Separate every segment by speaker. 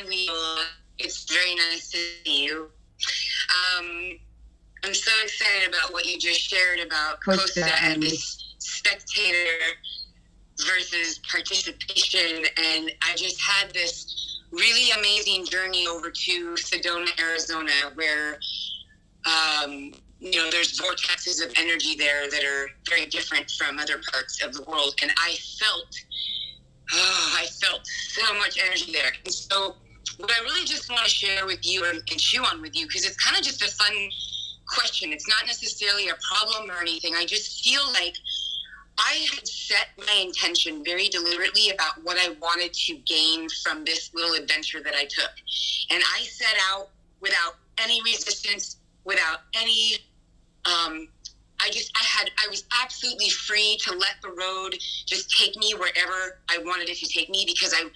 Speaker 1: WEOLA. It's very nice to see you. I'm so excited about what you just shared about Kosta and this spectator versus participation. And I just had this really amazing journey over to Sedona, Arizona, where, there's vortexes of energy there that are very different from other parts of the world. And I felt so much energy there. And so what I really just want to share with you and chew on with you, because it's kind of just a fun question. It's not necessarily a problem or anything. I just feel like I had set my intention very deliberately about what I wanted to gain from this little adventure that I took. And I set out without any resistance, without any, I was absolutely free to let the road just take me wherever I wanted it to take me, because I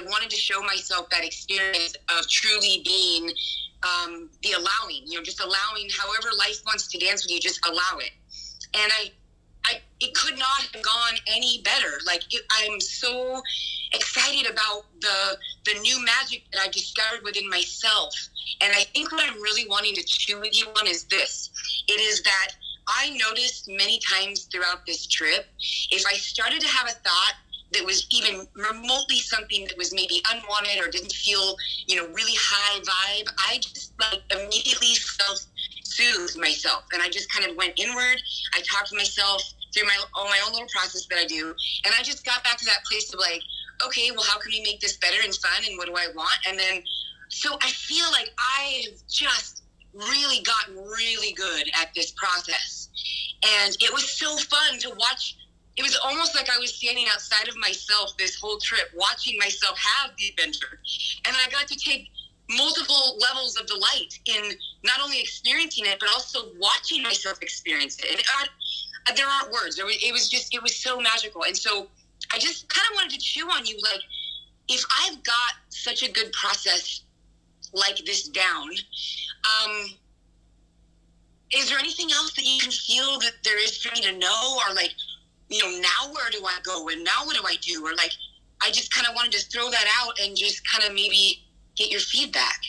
Speaker 1: wanted to show myself that experience of truly being the allowing, just allowing however life wants to dance with you, just allow it. And it could not have gone any better. I'm so excited about the new magic that I discovered within myself. And I think what I'm really wanting to chew with you on is this. It is that I noticed many times throughout this trip, if I started to have a thought that was even remotely something that was maybe unwanted or didn't feel, really high vibe, I just immediately self-soothed myself. And I just kind of went inward. I talked to myself through my own little process that I do. And I just got back to that place of okay, well, how can we make this better and fun? And what do I want? And then, so I feel like I have just really gotten really good at this process. And it was so fun to watch. It was almost like I was standing outside of myself this whole trip, watching myself have the adventure. And I got to take multiple levels of delight in not only experiencing it, but also watching myself experience it. And there aren't words. It was so magical. And so I just kind of wanted to chew on you, if I've got such a good process like this down, is there anything else that you can feel that there is for me to know? Or now where do I go? And now what do I do? Or I just kind of wanted to throw that out and just kind of maybe get your feedback.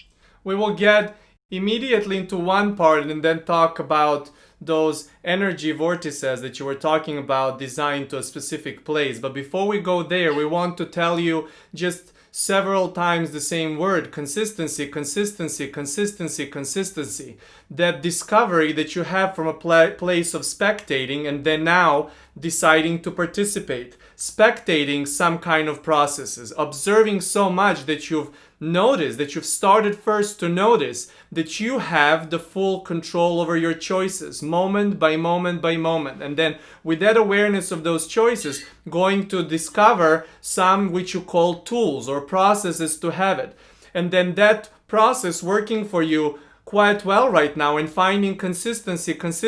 Speaker 2: We will get immediately into one part and then talk about those energy vortices that you were talking about designed to a specific place. But before we go there, we want to tell you just several times the same word: consistency, consistency, consistency, consistency. That discovery that you have from a place of spectating and then now deciding to participate. Spectating some kind of processes, observing so much that you've noticed, that you've started first to notice that you have the full control over your choices, moment by moment by moment. And then with that awareness of those choices, going to discover some which you call tools or processes to have it. And then that process working for you quite well right now and finding consistency, because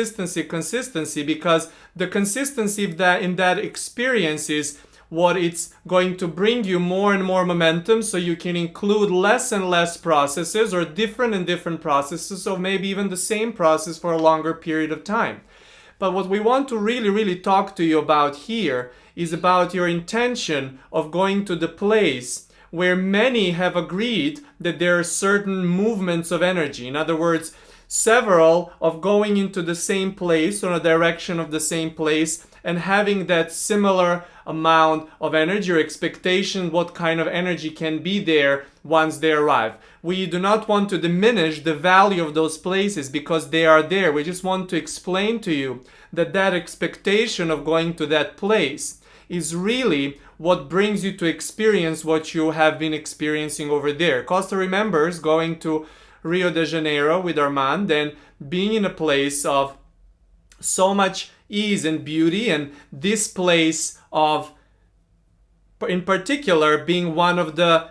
Speaker 2: the consistency in that experience is what it's going to bring you more and more momentum, so you can include less and less processes or different and different processes, or maybe even the same process for a longer period of time. But what we want to really, really talk to you about here is about your intention of going to the place where many have agreed that there are certain movements of energy. In other words, several of going into the same place or a direction of the same place and having that similar amount of energy or expectation what kind of energy can be there once they arrive. We do not want to diminish the value of those places because they are there. We just want to explain to you that expectation of going to that place is really what brings you to experience what you have been experiencing over there. Kosta remembers going to Rio de Janeiro with Armand and being in a place of so much ease and beauty, and this place of, in particular, being one of the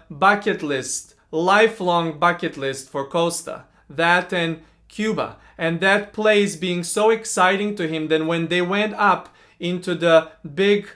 Speaker 2: lifelong bucket list for Kosta, that and Cuba, and that place being so exciting to him that when they went up into the big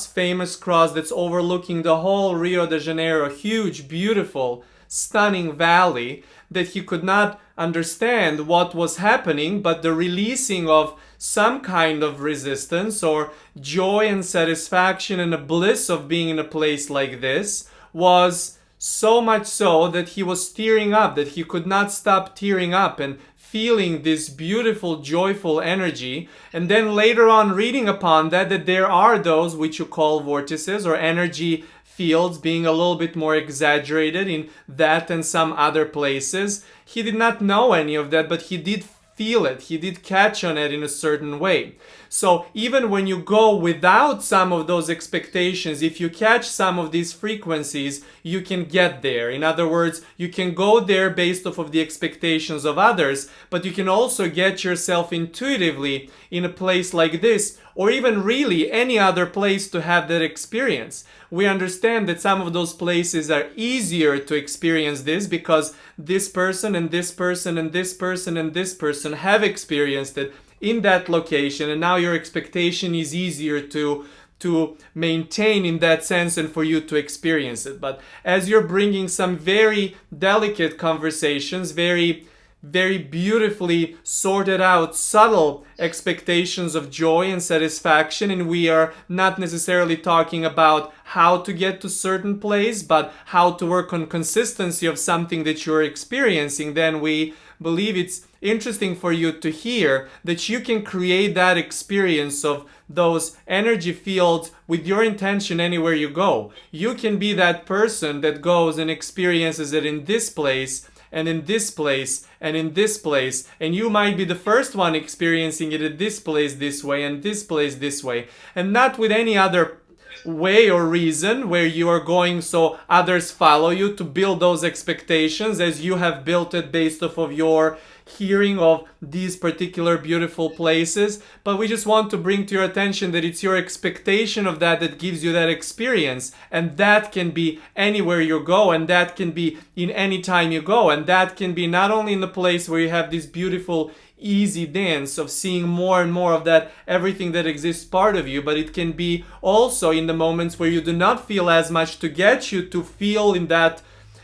Speaker 2: famous cross that's overlooking the whole Rio de Janeiro, huge, beautiful, stunning valley, that he could not understand what was happening, but the releasing of some kind of resistance or joy and satisfaction and a bliss of being in a place like this was so much so that he was tearing up, that he could not stop tearing up and feeling this beautiful, joyful energy. And then later on reading upon that there are those which you call vortices or energy fields being a little bit more exaggerated in that and some other places. He did not know any of that, but he did feel it. He did catch on it in a certain way. So even when you go without some of those expectations, if you catch some of these frequencies, you can get there. In other words, you can go there based off of the expectations of others, but you can also get yourself intuitively in a place like this, or even really any other place to have that experience. We understand that some of those places are easier to experience this because this person and this person and this person and this person have experienced it in that location, and now your expectation is easier to maintain in that sense and for you to experience it. But as you're bringing some very delicate conversations, very beautifully sorted out, subtle expectations of joy and satisfaction, and we are not necessarily talking about how to get to certain place, but how to work on consistency of something that you're experiencing, then we believe it's interesting for you to hear that you can create that experience of those energy fields with your intention anywhere you go. You can be that person that goes and experiences it in this place and in this place and in this place, and you might be the first one experiencing it at this place this way and this place this way, and not with any other way or reason where you are going so others follow you to build those expectations as you have built it based off of your hearing of these particular beautiful places. But we just want to bring to your attention that it's your expectation of that that gives you that experience, and that can be anywhere you go, and that can be in any time you go, and that can be not only in the place where you have this beautiful easy dance of seeing more and more of that everything that exists part of you, but it can be also in the moments where you do not feel as much to get you to feel in that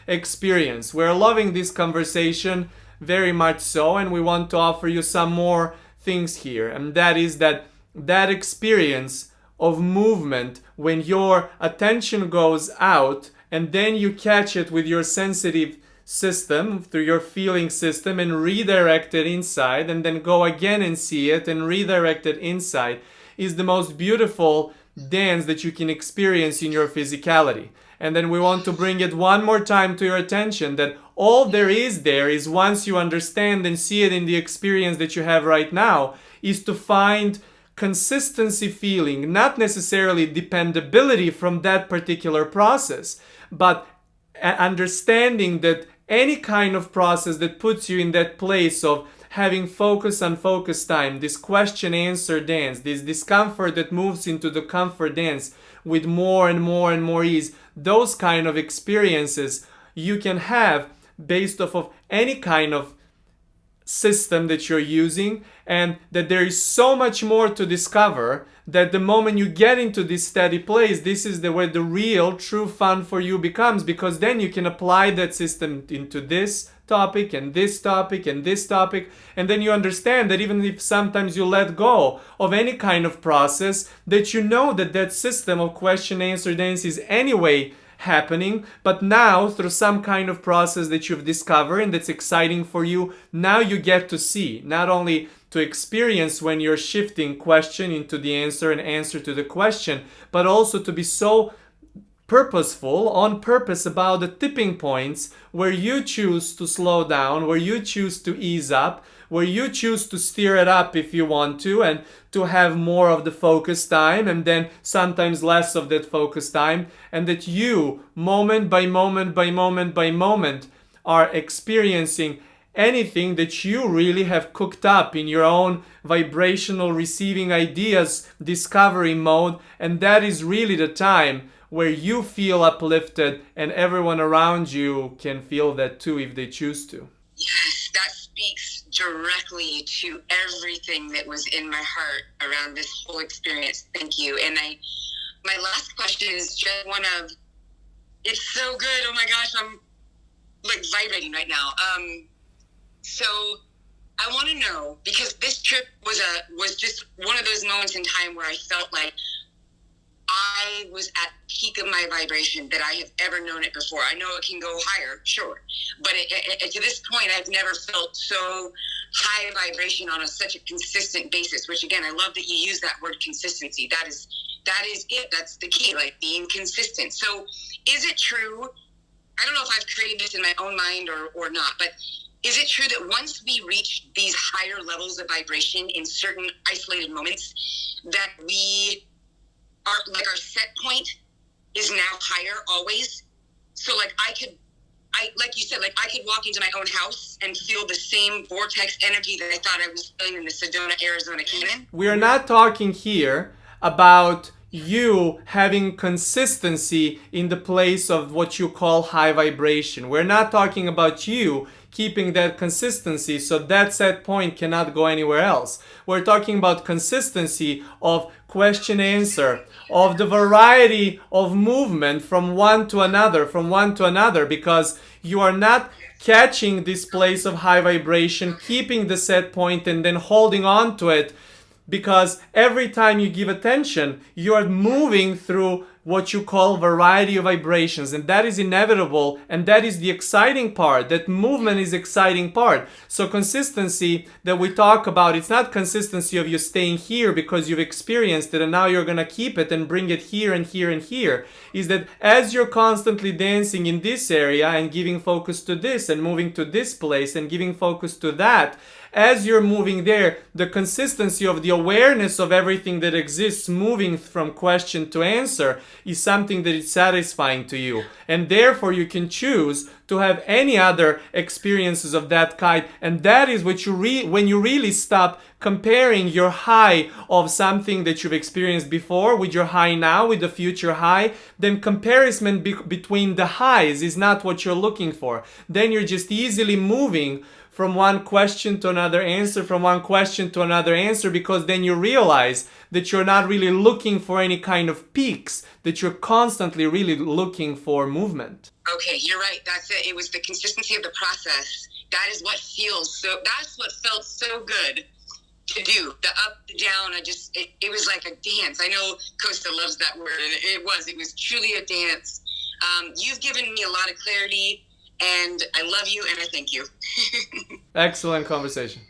Speaker 2: experience. We're loving this conversation very much so, and we want to offer you some more things here, and that is that experience of movement when your attention goes out and then you catch it with your sensitive system through your feeling system and redirect it inside, and then go again and see it and redirect it inside, is the most beautiful dance that you can experience in your physicality. And then we want to bring it one more time to your attention that all there is once you understand and see it in the experience that you have right now, is to find consistency feeling, not necessarily dependability from that particular process, but understanding that any kind of process that puts you in that place of having focus on focus time, this question answer dance, this discomfort that moves into the comfort dance with more and more and more ease, those kind of experiences you can have based off of any kind of system that you're using, and that there is so much more to discover, that the moment you get into this steady place, this is where the real true fun for you becomes, because then you can apply that system into this topic and this topic and this topic, and then you understand that even if sometimes you let go of any kind of process, that you know that system of question answer dance is anyway happening, but now through some kind of process that you've discovered and that's exciting for you, now you get to see, not only to experience when you're shifting question into the answer and answer to the question, but also to be so purposeful, on purpose, about the tipping points where you choose to slow down, where you choose to ease up, where you choose to steer it up if you want to, and to have more of the focus time and then sometimes less of that focus time, and that you, moment by moment by moment by moment, are experiencing anything that you really have cooked up in your own vibrational receiving ideas discovery mode, and that is really the time where you feel uplifted and everyone around you can feel that too if they choose to.
Speaker 1: Yes, that speaks directly to everything that was in my heart around this whole experience. Thank you. And my last question is just one of, it's so good. Oh my gosh, I'm like vibrating right now. So I want to know, because this trip was just one of those moments in time where I felt like I was at the peak of my vibration that I have ever known it before. I know it can go higher, sure, but to this point, I've never felt so high vibration on such a consistent basis. Which, again, I love that you use that word consistency. That is it. That's the key, like being consistent. So, is it true? I don't know if I've created this in my own mind or not, but is it true that once we reach these higher levels of vibration in certain isolated moments, that we are, like, our set point is now higher always? So, like, like you said, like, I could walk into my own house and feel the same vortex energy that I thought I was feeling in the Sedona, Arizona canyon.
Speaker 2: We are not talking here about you having consistency in the place of what you call high vibration. We're not talking about you keeping that consistency so that set point cannot go anywhere else. We're talking about consistency of question answer, of the variety of movement from one to another, because you are not catching this place of high vibration, keeping the set point and then holding on to it, because every time you give attention, you are moving through what you call variety of vibrations, and that is inevitable, and that is the exciting part. That movement is exciting part. So consistency that we talk about, it's not consistency of you staying here because you've experienced it and now you're gonna keep it and bring it here and here and here. Is that as you're constantly dancing in this area and giving focus to this and moving to this place and giving focus to that, as you're moving there, the consistency of the awareness of everything that exists moving from question to answer is something that is satisfying to you. And therefore you can choose to have any other experiences of that kind. And that is what when you really stop comparing your high of something that you've experienced before with your high now, with the future high, then comparison between the highs is not what you're looking for. Then you're just easily moving from one question to another answer, from one question to another answer, because then you realize that you're not really looking for any kind of peaks, that you're constantly really looking for movement.
Speaker 1: Okay, you're right. That's it. It was the consistency of the process. That is what that's what felt so good to do. The up, the down, it was like a dance. I know Kosta loves that word, and it was truly a dance. You've given me a lot of clarity, and I love you, and I thank you.
Speaker 2: Excellent conversation.